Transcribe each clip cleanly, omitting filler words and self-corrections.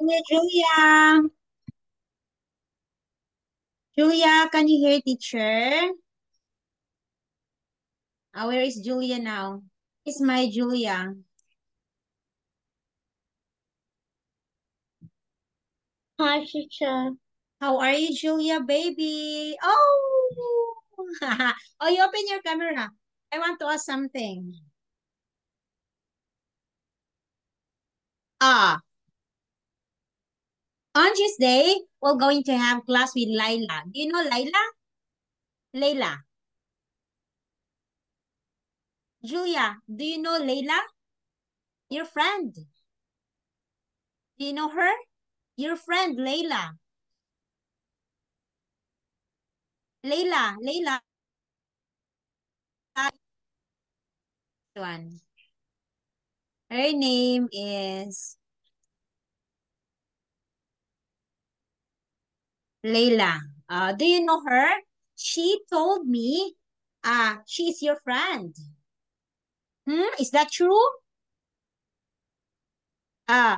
Hey, Julia. Julia, can you hear teacher? Where is Julia now? It's my Julia. Hi, teacher. How are you, Julia, baby? Oh, oh, you open your camera. I want to ask something. Ah, on Tuesday, we're going to have class with Laila. Do you know Laila? Layla. Julia, do you know Layla? Your friend. Do you know her? Your friend, Layla. Layla. One. Her name is Layla. Do you know her? She told me she is your friend. Is that true? Uh,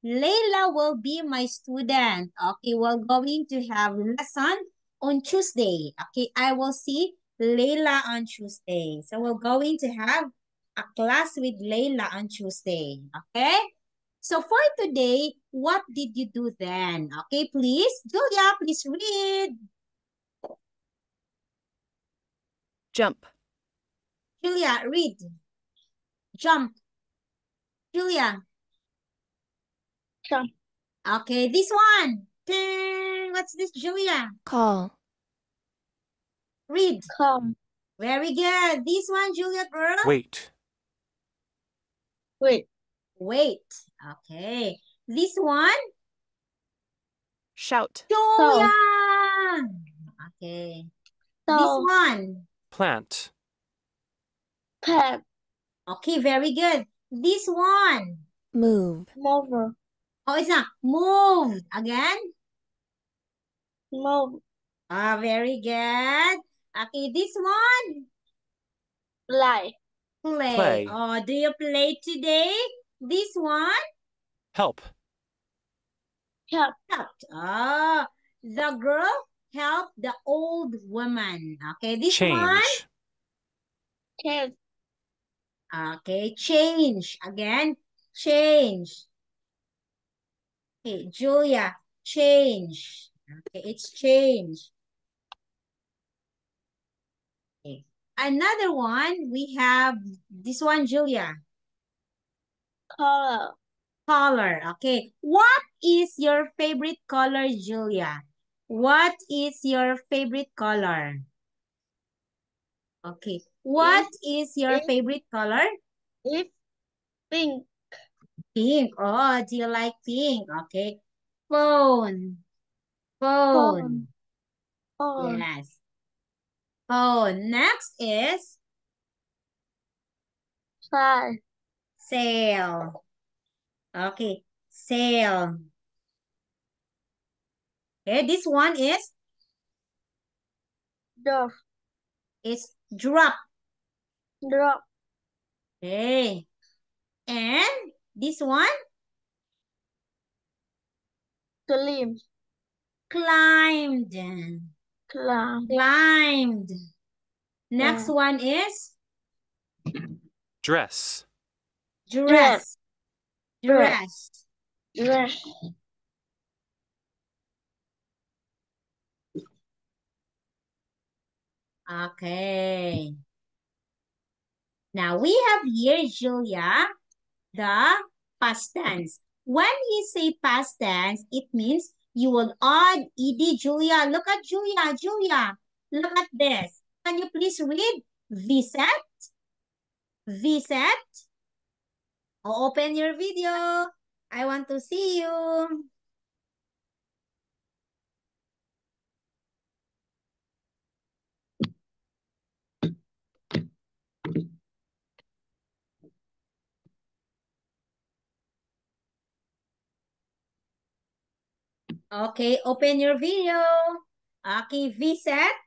Layla will be my student. Okay, we're going to have lesson on Tuesday. Okay, I will see Layla on Tuesday. So we're going to have a class with Layla on Tuesday. Okay? So for today, what did you do then? Okay, please, Julia, please read. Jump. Julia, read. Jump. Julia. Jump. Okay, this one. What's this, Julia? Call. Read. Come. Very good. This one, Julia, girl. Wait. Wait. Wait. Okay. This one, Shout. Julia. So. Okay. This So. one. Plant. Pet. Okay, very good. This one. Move. Mover. Oh, it's not. Move. Again. Move. Very good. Okay, this one. Lie. Play. Play. Oh, do you play today? This one. Help. Help. Helped. Oh, the girl helped the old woman. Okay, this one. Change. Kiss. Okay, change. Again, change. Okay, Julia, change. Okay, it's change. Okay. Another one, we have this one, Julia. Color. Color. Okay, what is your favorite color, Julia? What is your favorite color? Okay, what If. is your If. favorite color? If. Pink. Pink. Oh, do you like pink? Okay. Phone. Phone. Phone. Phone. Yes. Phone. Next is Side. sail. Okay. Sail. Okay. This one Dove. is drop. Drop. Okay. And this one, Climb. climbed. Climb. Climbed. Next Yeah. one is Dress. Dress. dress. Dress. Dress. Dress. Okay. Now we have here, Julia, the past tense. When we say past tense, it means you will add ed. Julia, look at Julia. Julia, look at this. Can you please read visit? Visit. Open your video. I want to see you. Okay, open your video. Okay, visit.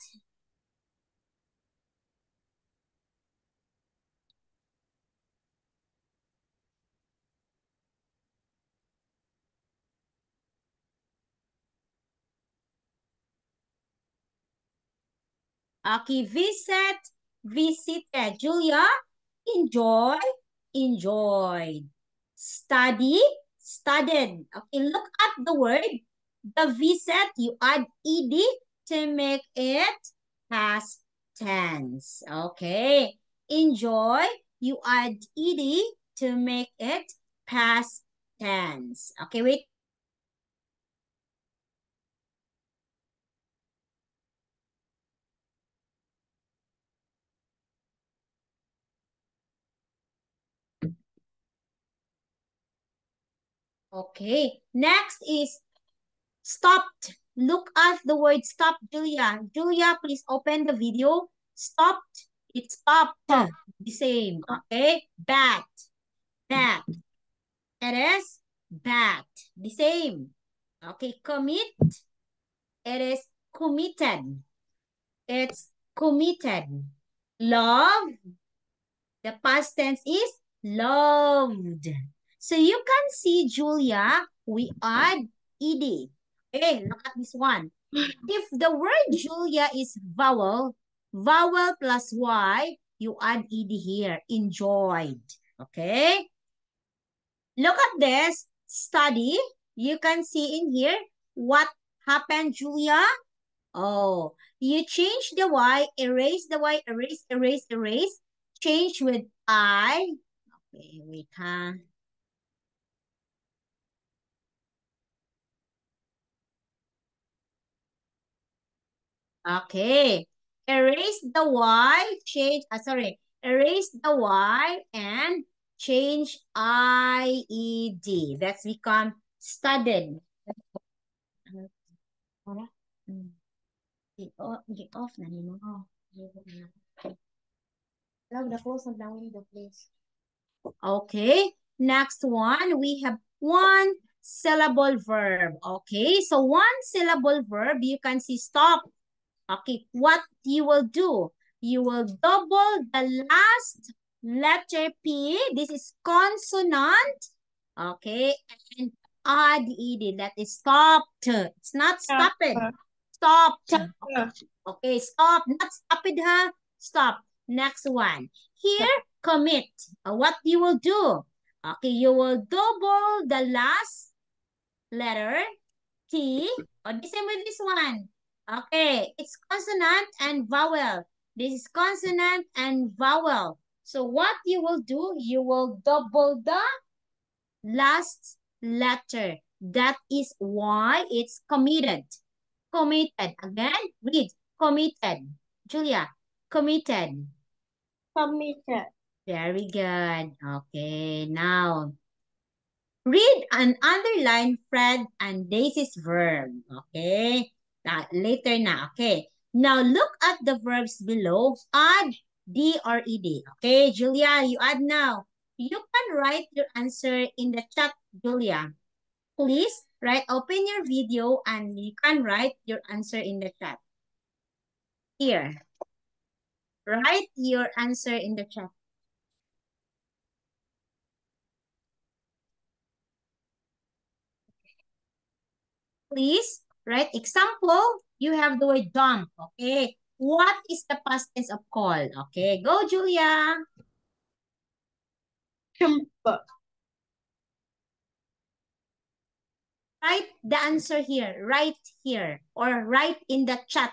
Okay, visit, visited. Julia, enjoy, enjoyed. Study, studied. Okay, look at the word. The visit, you add ed to make it past tense. Okay. Enjoy, you add ed to make it past tense. Okay, wait. Okay, next is stopped. Look at the word stop, Julia. Julia, please open the video. Stopped. It stopped. Stop. The same. Okay. Bat. Bat. It is bat. The same. Okay. Commit. It is committed. It's committed. Love. The past tense is loved. So you can see, Julia, we add ed. Okay, look at this one. If the word Julia is vowel, vowel plus Y, you add ed here, enjoyed. Okay? Look at this study. You can see in here what happened, Julia. Oh, you change the Y, erase the Y, erase, erase, erase. Change with I. Okay, wait, huh? Okay. Erase the Y, change, sorry. Erase the Y and change IED. That's become studied. Get off na ni mo. Love the close and down the place. Okay. Next one, we have one syllable verb. Okay. So one syllable verb, you can see stop. Okay, what you will do, you will double the last letter P. This is consonant. Okay, and add ed. That is stopped. It's not stopped. Stopped. Okay, stop. Not stopped, huh? Stop. Next one. Here, commit. What you will do? Okay, you will double the last letter T, or the same with this one. Okay, it's consonant and vowel. This is consonant and vowel. So what you will do, you will double the last letter. That is why it's committed. Committed. Again, read. Committed. Julia, committed. Committed. Very good. Okay, now read and underline Fred and Daisy's verb. Okay? Later na. Okay. Now look at the verbs below. Add D or ED. Okay, Julia, you add now. You can write your answer in the chat, Julia. Please open your video and you can write your answer in the chat. Here. Write your answer in the chat. Please, example, you have the word jump, okay? What is the past tense of call? Okay, go, Julia. Jump. Write the answer here, right here, or write in the chat.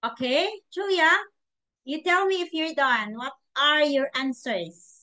Okay, Julia, you tell me if you're done. What are your answers?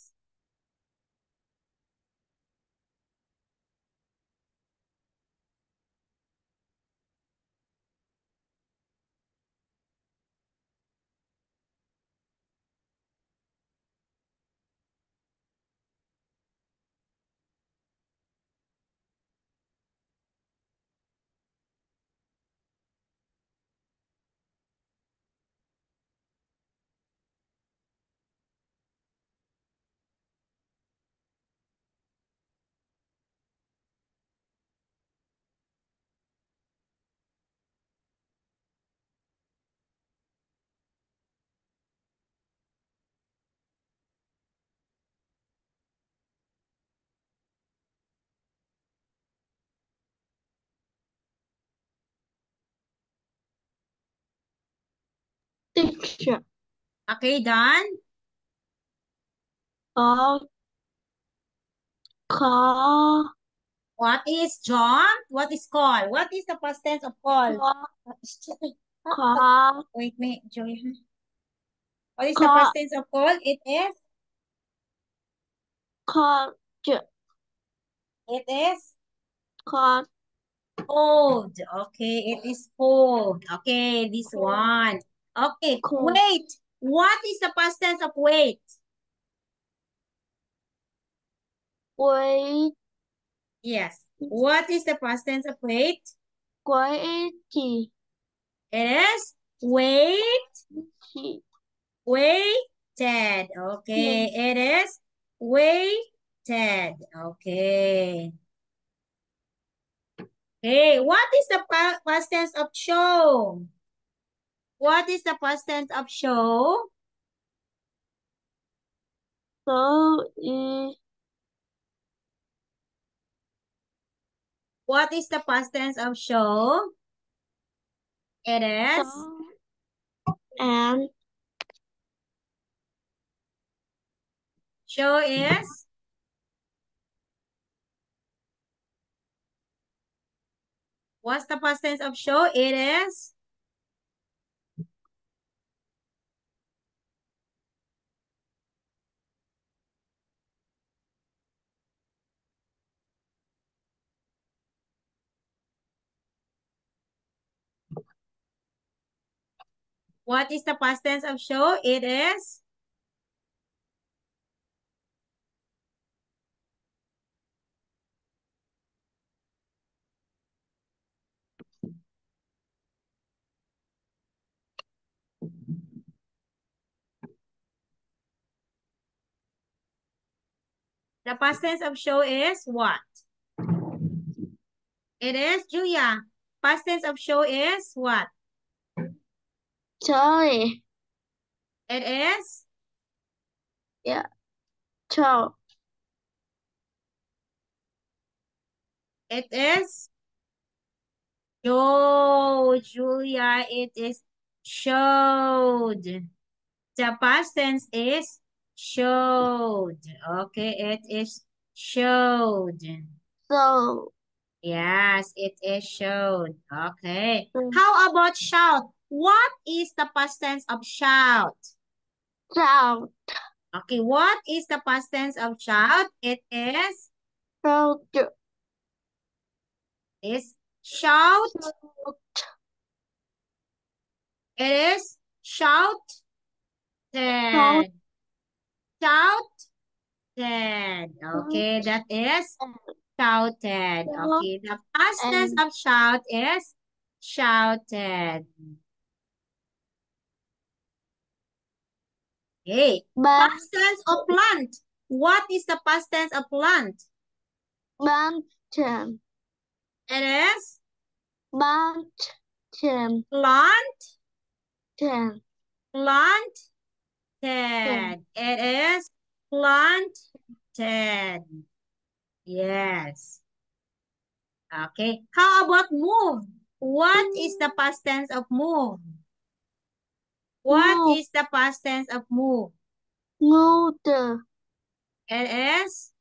Teacher. Okay, done? Có What is jump? What is call? What is the past tense of call? có Wait, Julia. What is the có past tense of call? It is? có It is? có Cold. Okay, it is cold. Okay, this one. Okay, cold. wait. What is the past tense of wait? Quấy Yes. What is the past tense of wait? quấy chị It is wait, chị waited. Okay, it is waited. Okay. Okay, what is the past tense of show? What is the past tense of show? số y What is the past tense of show? It is? số and Show is? What's the past tense of show? It is? What is the past tense of show? It is? The past tense of show is what? It is, Julia. Past tense of show is what? chơi It is? yeah cho It is? Yo, Julia, it is showed. The past tense is showed. Okay, it is showed. so Yes, it is showed. Okay. How about shout? What is the past tense of shout? shout Okay, what is the past tense of shout? It is shout. It is shouted. Shouted. Okay, that is shouted. Okay, the past tense and of shout is shouted. Okay, ban past tense of plant. What is the past tense of plant? ban It is ban plant, planted. It is planted. Yes. Okay. How about move? What is the past tense of move? What move is the past tense of move? moved It is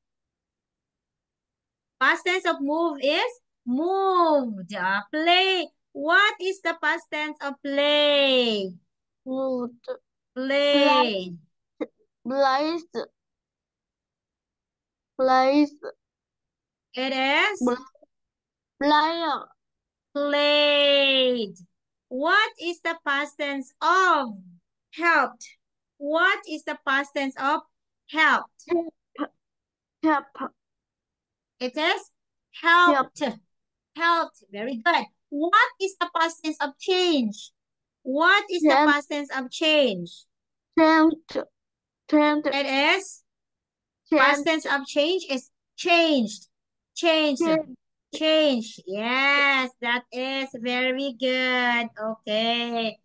past tense of move is moved. Play. What is the past tense of play? Would. Play. Place. Place. It is Player. played. What is the past tense of helped? What is the past tense of helped? Help. It is helped. Helped. Very good. What is the past tense of change? What is the Change. past tense of change? Change. Change. It is past tense of change is changed. Changed. Change. Change. Yes, that is very good. Okay.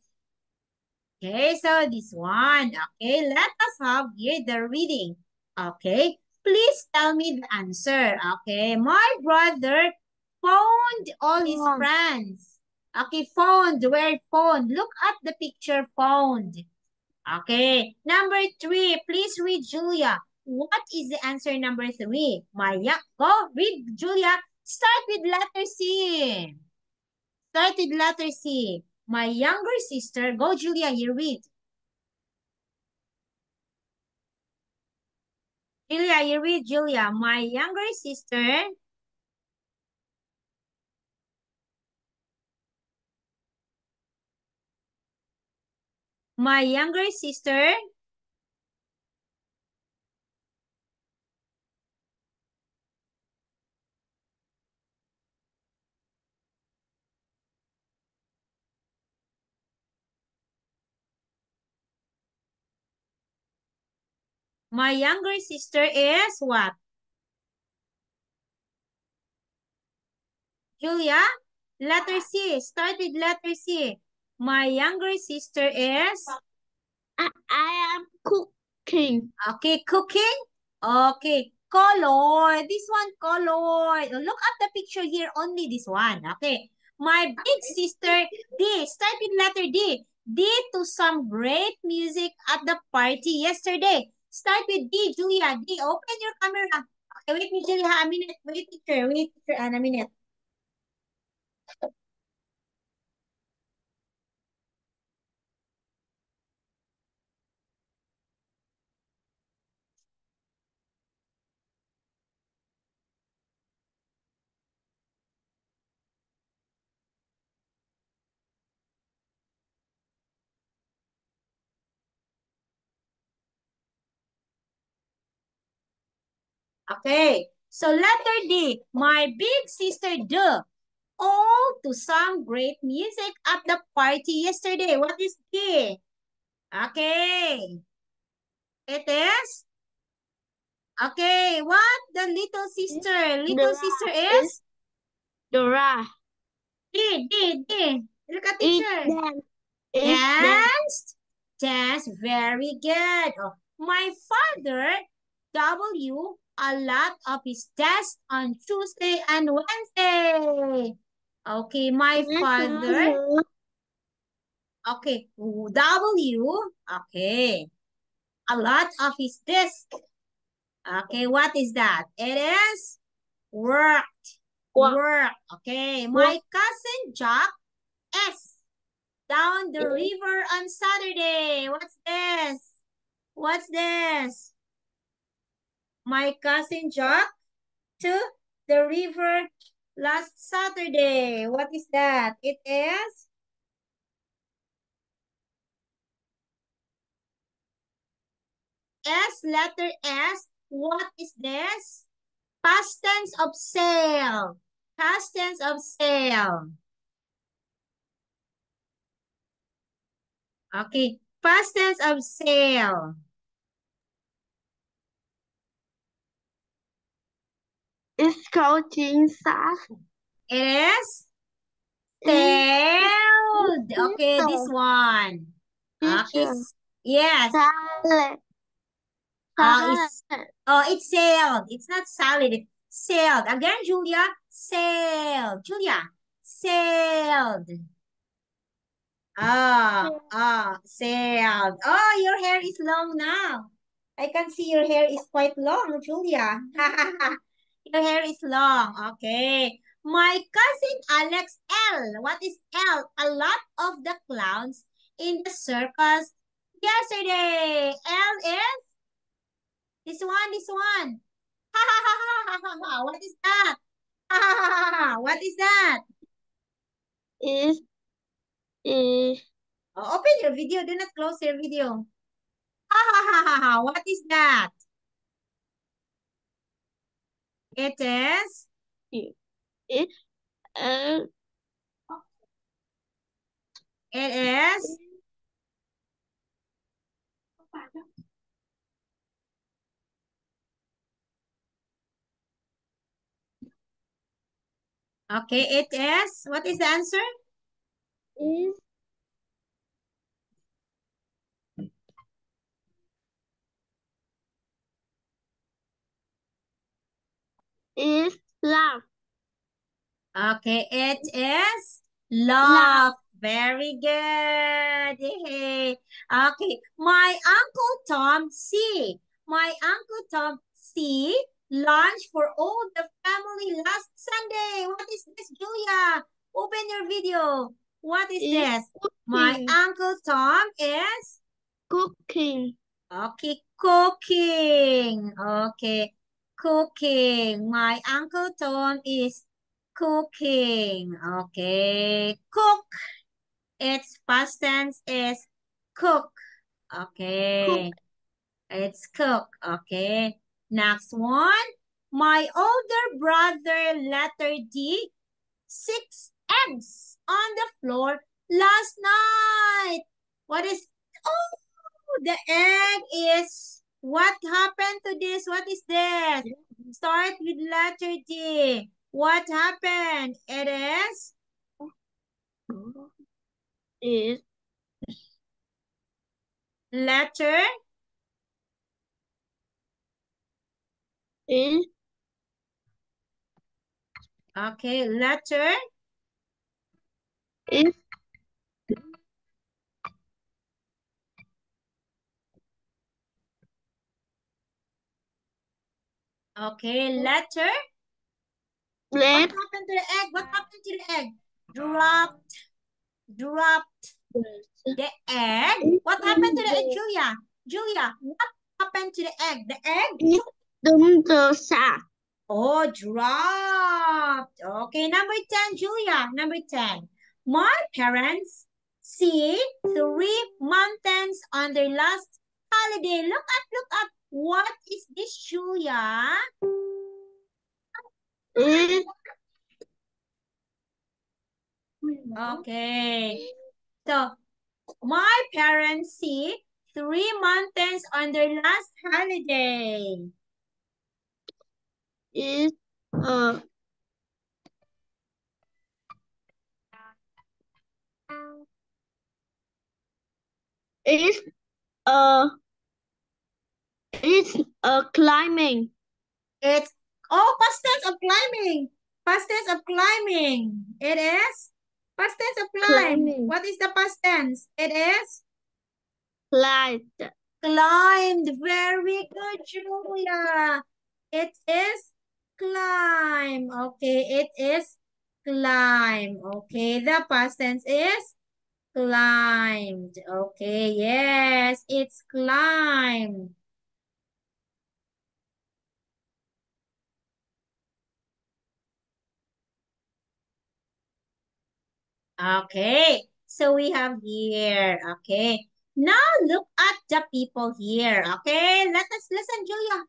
Okay, so this one. Okay, let us have here the reading. Okay, please tell me the answer. Okay, my brother phoned all his friends. Okay, phoned. Where phoned? Look at the picture phoned. Okay, number 3. Please read, Julia. What is the answer number 3? Maya, go read, Julia. Start with letter C. Start with letter C. My younger sister. Go, Julia, you read. Julia, you read, Julia. My younger sister. My younger sister. My younger sister is what? Julia, letter C. Start with letter C. My younger sister is? I am cooking. Okay, cooking. Okay, color. This one, color. Look at the picture here, only this one. Okay. My big sister, D. Start with letter D. D to some great music at the party yesterday. Start with D, Julia. D, open your camera. Okay, wait me, Julia, a minute. Wait, teacher. Wait, teacher, and a minute. Okay. So letter D. My big sister, D. All to some great music at the party yesterday. What is D? Okay. It is? Okay. What the little sister? Little sister is? Dora. D. Look at Eat teacher. them. Eat them. Danced. Dance. Very good. Oh, my father, W, a lot of his tests on Tuesday and Wednesday. Okay, my father. Okay, W. Okay. A lot of his desk. Okay, what is that? It is worked. Work. Okay, my cousin Jack S. Down the river on Saturday. What's this? What's this? My cousin Jack to the river last Saturday. What is that? It is? S, letter S. What is this? Past tense of sail. Past tense of sail. Okay. Past tense of sail. It's called Jinsa. It is? Sailed. Okay, this one. Okay. Yes. Salad. It's sailed. It's not salad. It's sailed. Again, Julia. Sailed. Julia. Sailed. Sailed. Oh, your hair is long now. I can see your hair is quite long, Julia. Your hair is long. Okay. My cousin Alex L. What is L? A lot of the clowns in the circus yesterday. L is this one, this one. Ha ha ha ha ha ha. What is that? Ha ha ha ha ha. What is that? Is Oh, open your video. Do not close your video. Ha ha ha ha ha. What is that? It is. it uh It is. Okay, it is. What is the answer? is love. Okay, it is love. Very good. Yay. Okay, my Uncle Tom C. My Uncle Tom C. Lunch for all the family last Sunday. What is this, Julia? Open your video. What is Is this? My cooking. Uncle Tom is Cooking. okay, cooking. Okay, cooking. My Uncle Tom is cooking. Okay, cook. Its past tense is cook. Okay, it's cook. Okay, next one. My older brother, letter D, 6 eggs on the floor last night. What is, oh, the egg is, what happened to this? What is this? Start with letter D. What happened? It Is letter. is Okay, letter. is Okay, letter. What left. happened to the egg? What happened to the egg? Dropped the egg. What happened to the egg, Julia? Julia, what happened to the egg? The egg? Is the sack. Oh, dropped. Okay, number 10, Julia. Number 10. My parents see 3 mountains on their last holiday. Look up. What is this, Julia? Is Okay. So, my parents see 3 mountains on their last holiday. is uh is uh is climbing. It's, oh, past tense of climbing. Past tense of climbing. It is past tense of climb. Climbing. What is the past tense? It is Climbed. climbed. Very good, Julia. It is climb. Okay, it is climb. Okay, the past tense is climbed. Okay, yes, it's climbed. Okay, so we have here. Okay, now look at the people here. Okay, let us listen, Julia.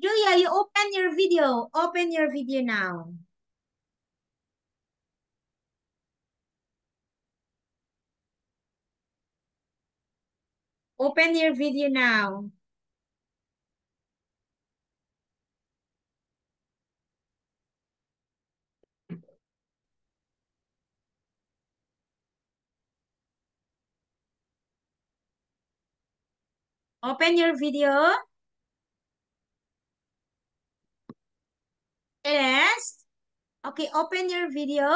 Julia, you open your video. Open your video now. Open your video now. Open your video. Yes. Okay, open your video.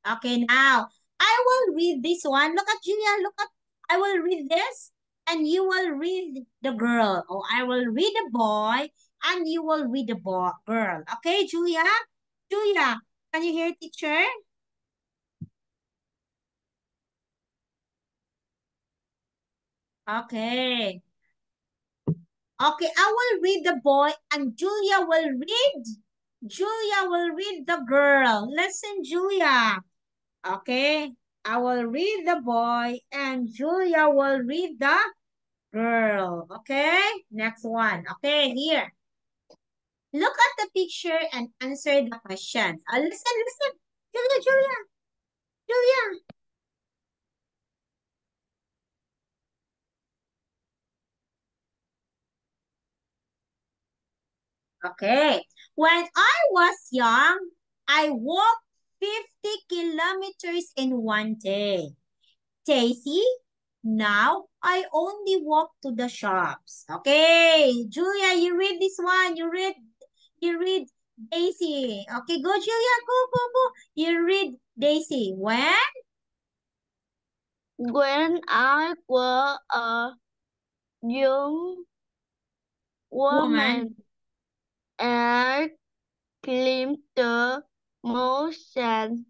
Okay, now I will read this one. Look at Julia. Look at. I will read this, and you will read the girl. Or I will read the boy, and you will read the boy girl. Okay, Julia. Julia, can you hear teacher? Okay. Okay, I will read the boy and Julia will read. Julia will read the girl. Listen, Julia. Okay, I will read the boy and Julia will read the girl. Okay, next one. Okay, here. Look at the picture and answer the questions. Listen, listen. Julia, Julia, Julia. Okay. When I was young, I walked 50 kilometers in one day. Daisy, now I only walk to the shops. Okay, Julia, you read this one. You read Daisy. Okay, go Julia, go, go, go. You read Daisy. When I was a young Woman. woman, I climbed the mountain.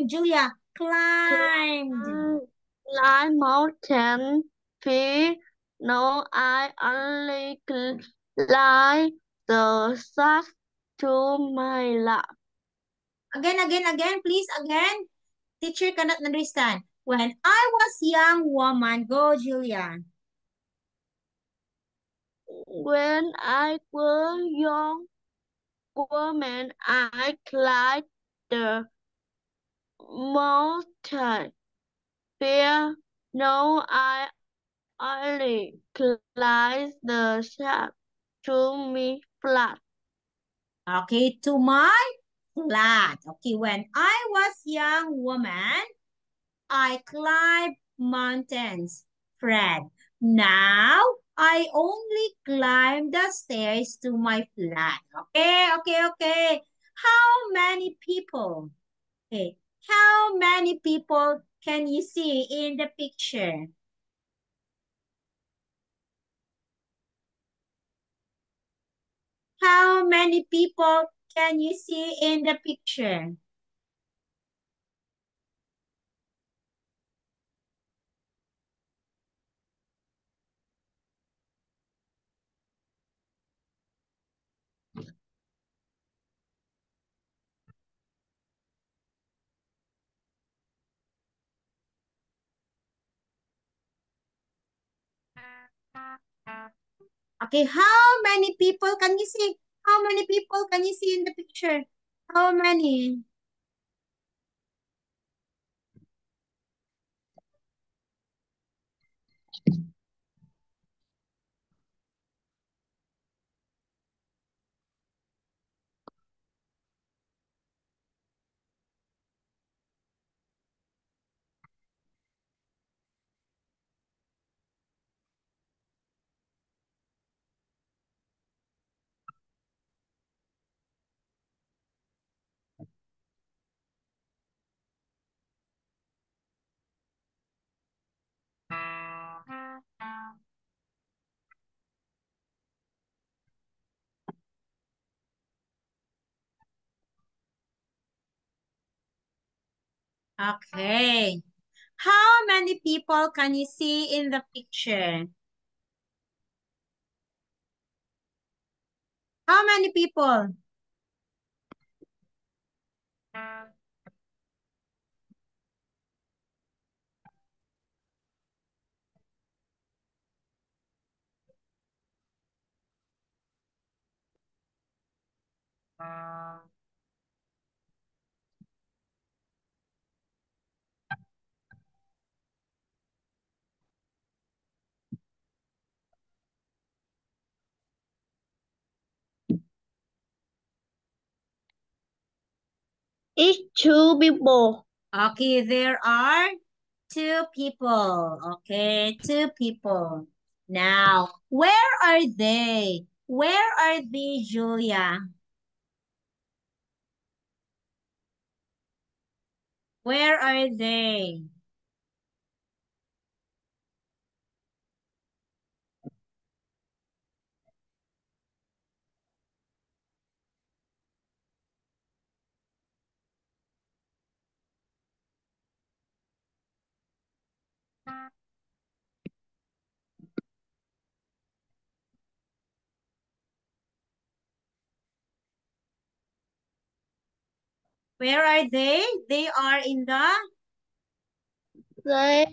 Julia, climbed. Climb mountain. Fear. No, I only climb the side to my left. Again, please, again. Teacher cannot understand. When I was young woman, go Julia. When I was young woman, I climbed the mountain. Fear. No, I only climb the side to me flat. Okay, to my flat. Okay, when I was young woman, I climbed mountains. Fred. Now, I only climb the stairs to my flat. Okay. How many people? Okay, how many people can you see in the picture? How many people can you see in the picture? Okay, how many people can you see? How many people can you see in the picture? How many? Okay. How many people can you see in the picture? How many people? It's two people. Okay, there are two people. Okay, two people. Now, where are they? Where are they, Julia? Where are they? Where are they? They are in the, They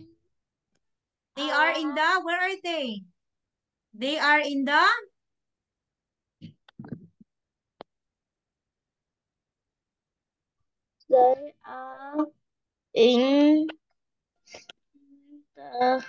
they are in the, where are they? They are in the, they are in the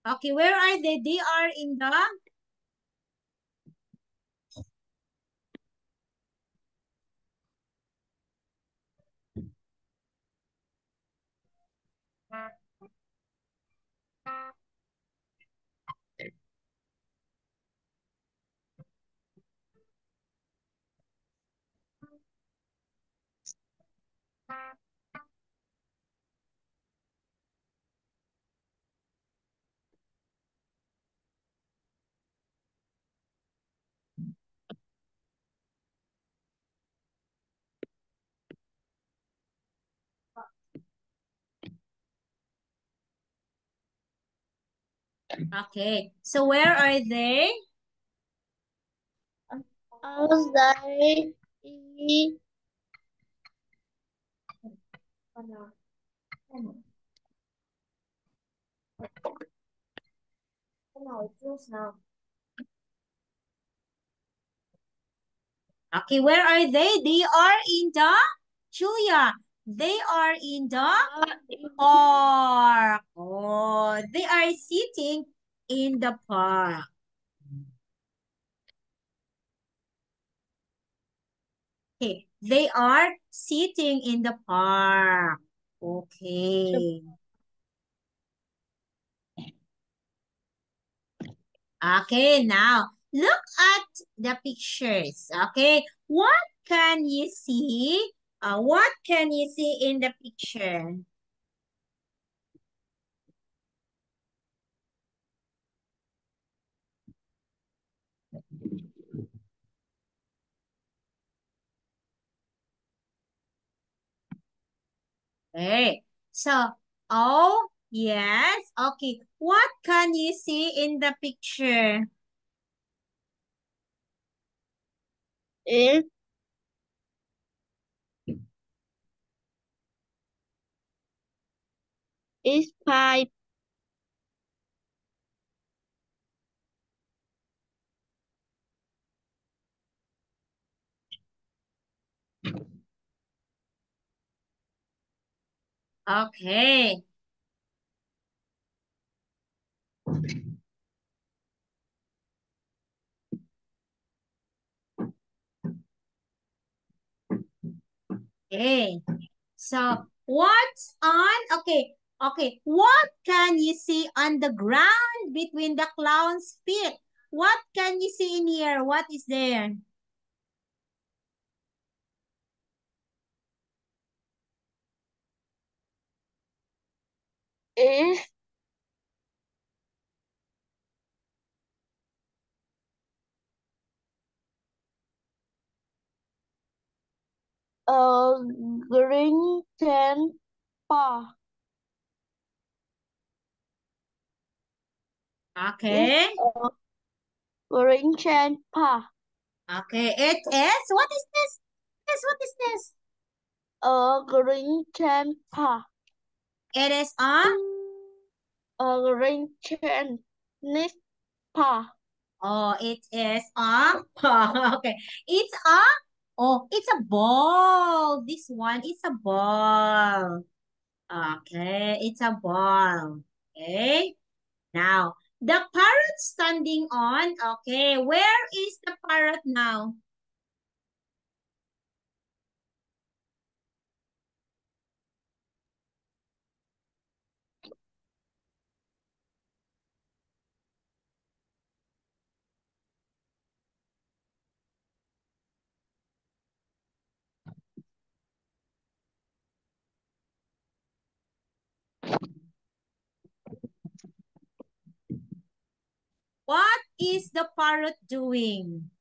okay, where are they? They are in the, okay. So where are they? as they in Okay, where are they? They are in the, Julia, they are in the park. Oh, they are sitting in the park. Okay, they are sitting in the park. Okay. Okay, now look at the pictures. Okay, what can you see? What can you see in the picture? Okay, so, oh, yes. Okay, what can you see in the picture? it is pipe. Okay, okay. So, what's on? Okay, okay. What can you see on the ground between the clown's feet? What can you see in here? What is there? Is a green tent bar. It's Okay, a green tent bar. okay. It is. What is this? Yes, what is this? A green tent bar. It is A green tent bar. oh, it is okay. It's oh, it's a ball. This one is a ball. Okay, it's a ball. Okay. Now, the parrot standing on. Okay, where is the parrot now? What is the parrot doing?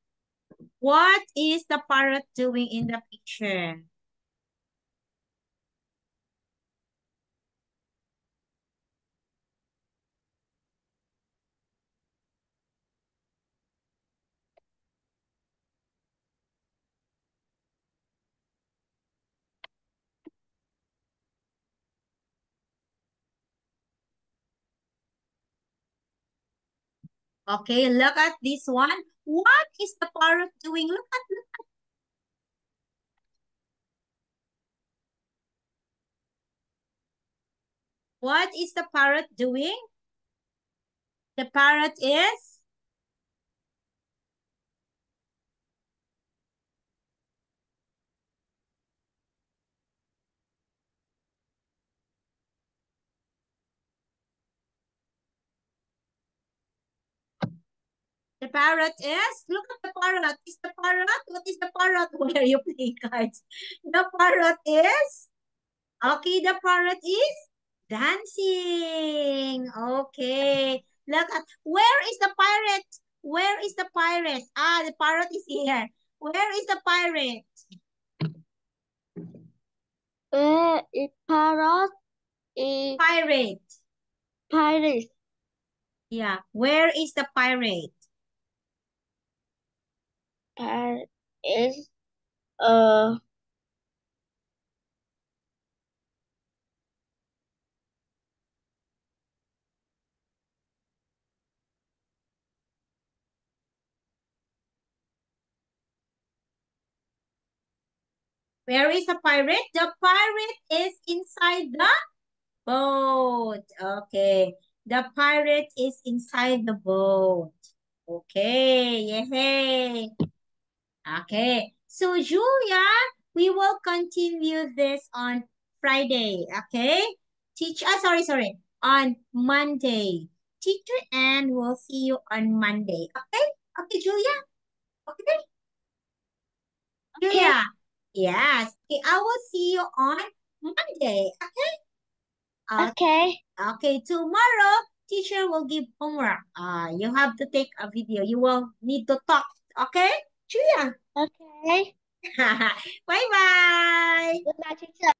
What is the parrot doing in the picture? Okay, look at this one. What is the parrot doing? Look at. What is the parrot doing? The parrot is? The parrot is? Look at the parrot. Is the parrot? What is the parrot? Why are you playing cards? The parrot is? Okay, the parrot is dancing. Okay. Look at, where is the pirate? Where is the pirate? Ah, the parrot is here. Where is the pirate? Where is parrot? Is Pirate. pirate? Yeah. Where is the pirate? Is uh Where is the pirate? The pirate is inside the boat. Okay. The pirate is inside the boat. Okay. Yay. Okay. So, Julia, we will continue this on Friday. Okay. Sorry. On Monday. Teacher Ann will see you on Monday. Okay. Okay, Julia. Okay. okay. Julia. Yes. Okay. I will see you on Monday. Okay. Okay. Okay, tomorrow, teacher will give homework. You have to take a video. You will need to talk. Okay? Julia. Okay. Bye-bye. Good night, teacher.